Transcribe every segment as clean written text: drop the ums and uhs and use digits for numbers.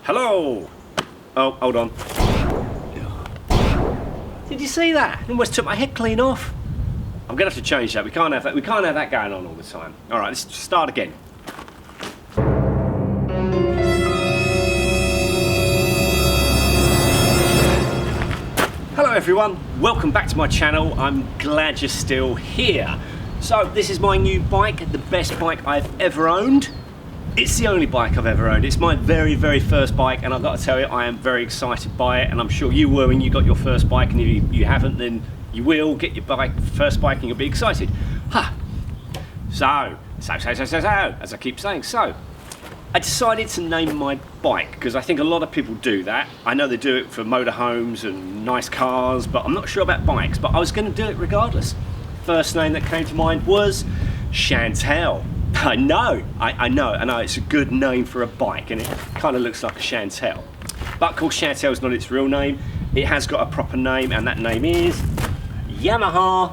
Hello! Oh, hold on. Did you see that? I almost took my head clean off. I'm gonna have to change that. We can't have that. We can't have that going on all the time. All right, let's start again. Hello everyone, welcome back to my channel. I'm glad you're still here. So this is my new bike, the best bike I've ever owned. It's the only bike I've ever owned. It's my very, very first bike, and I've got to tell you, I am very excited by it, and I'm sure you were when you got your first bike, and if you haven't, then you will get your first bike and you'll be excited. So, as I keep saying, I decided to name my bike because I think a lot of people do that. I know they do it for motorhomes and nice cars, but I'm not sure about bikes, but I was going to do it regardless. First name that came to mind was Chantel. I know, it's a good name for a bike and it kind of looks like a Chantel. But of course Chantel's not its real name. It has got a proper name, and that name is Yamaha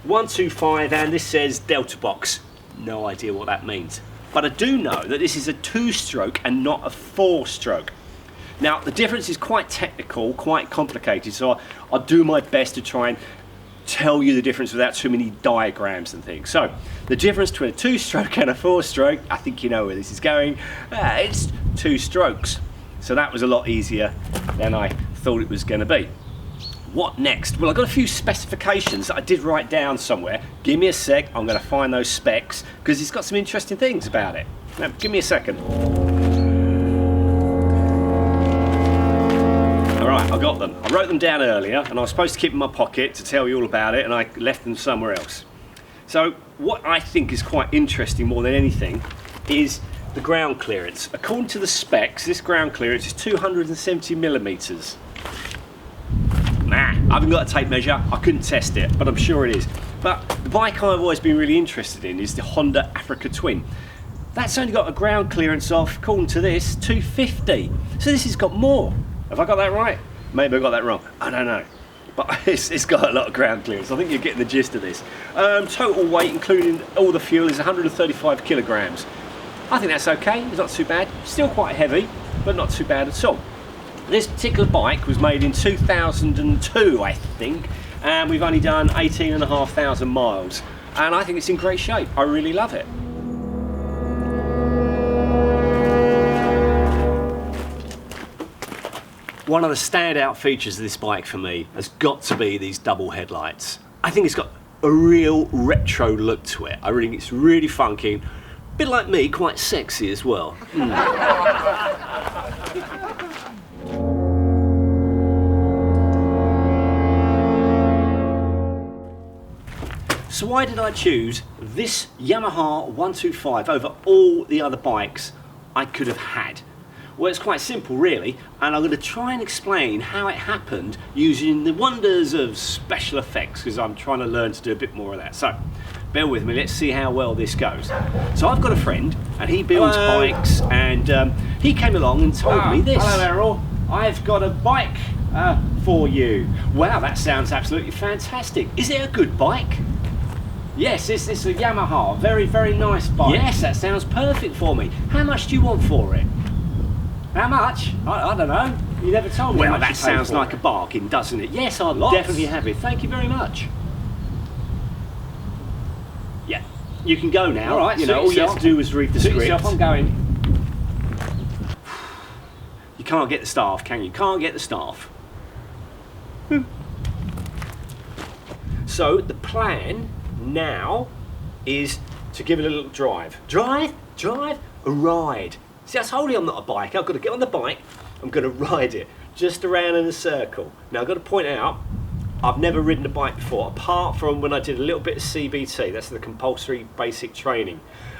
125, and this says Delta Box. No idea what that means. But I do know that this is a 2-stroke and not a 4-stroke. Now the difference is quite technical, quite complicated, so I'll do my best to try and tell you the difference without too many diagrams and things. So the difference between a 2-stroke and a 4-stroke, I think you know where this is going, it's 2 strokes. So that was a lot easier than I thought it was going to be. What next? Well, I've got a few specifications that I did write down somewhere. Give me a sec, I'm going to find those specs because it's got some interesting things about it. Now, give me a second. Alright, I got them. I wrote them down earlier and I was supposed to keep them in my pocket to tell you all about it, and I left them somewhere else. So what I think is quite interesting more than anything is the ground clearance. According to the specs, this ground clearance is 270 millimeters. Nah, I haven't got a tape measure, I couldn't test it, but I'm sure it is. But the bike I've always been really interested in is the Honda Africa Twin. That's only got a ground clearance of, according to this, 250. So this has got more. Have I got that right? Maybe I got that wrong, I don't know. But it's got a lot of ground clearance. I think you're getting the gist of this. Total weight, including all the fuel, is 135 kilograms. I think that's okay, it's not too bad. Still quite heavy, but not too bad at all. This particular bike was made in 2002, I think, and we've only done 18,500 miles, and I think it's in great shape. I really love it. One of the standout features of this bike for me has got to be these double headlights. I think it's got a real retro look to it. I think it's really funky, a bit like me, quite sexy as well. So why did I choose this Yamaha 125 over all the other bikes I could have had? Well, it's quite simple really, and I'm going to try and explain how it happened using the wonders of special effects, because I'm trying to learn to do a bit more of that. So bear with me, let's see how well this goes. So I've got a friend and he builds bikes, and he came along and told me this. Hello Errol, I've got a bike for you. Wow, that sounds absolutely fantastic. Is it a good bike? Yes, it's a Yamaha, very, very nice bike. Yes, that sounds perfect for me. How much do you want for it? How much? I don't know. You never told me. Well, that sounds like a bargain, doesn't it? Yes, I'll definitely have it. Thank you very much. Yeah, you can go now. All right, you know, all you have to do is read the script. I'm going. You can't get the staff, can you? Can't get the staff. So the plan now is to give it a little drive. Drive? A ride. See, I told you I'm not a biker. I've got to get on the bike, I'm going to ride it just around in a circle. Now I've got to point out, I've never ridden a bike before, apart from when I did a little bit of CBT, that's the compulsory basic training.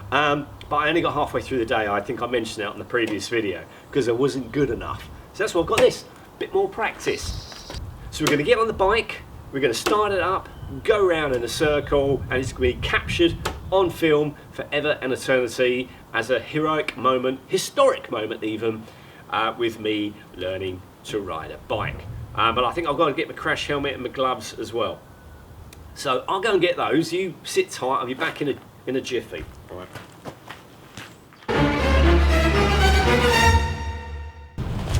But I only got halfway through the day. I think I mentioned that in the previous video, because I wasn't good enough. So that's why I've got this, a bit more practice. So we're going to get on the bike, we're going to start it up, go around in a circle, and it's going to be captured on film forever and eternity as a heroic moment, historic moment even, with me learning to ride a bike. But I think I've got to get my crash helmet and my gloves as well. So I'll go and get those. You sit tight, I'll be back in a jiffy. All right.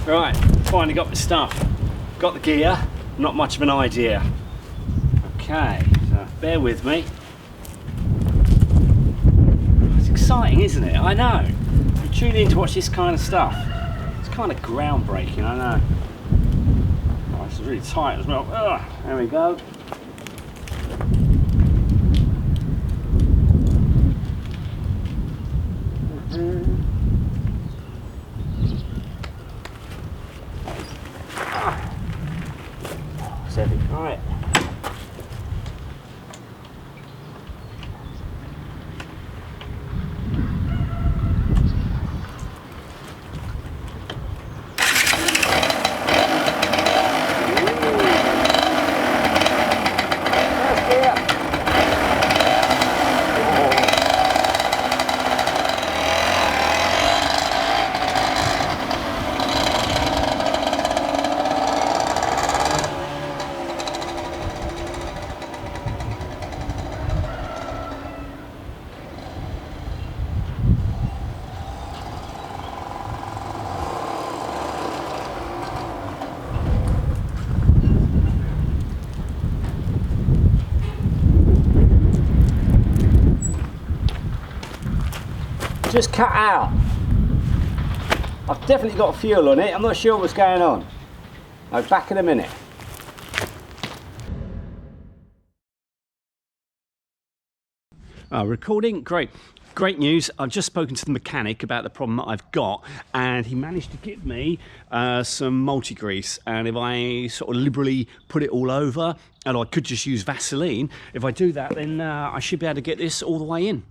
Right, finally got the stuff. Got the gear, not much of an idea. Okay, so bear with me. It's exciting, isn't it? I know. You tune in to watch this kind of stuff. It's kind of groundbreaking, I know. Oh, this is really tight as well. Ugh, there we go. Right. Just cut out. I've definitely got fuel on it. I'm not sure what's going on. I'll be back in a minute. Recording, great. Great news. I've just spoken to the mechanic about the problem that I've got, and he managed to give me some multi-grease, and if I sort of liberally put it all over, and I could just use Vaseline, if I do that, then I should be able to get this all the way in.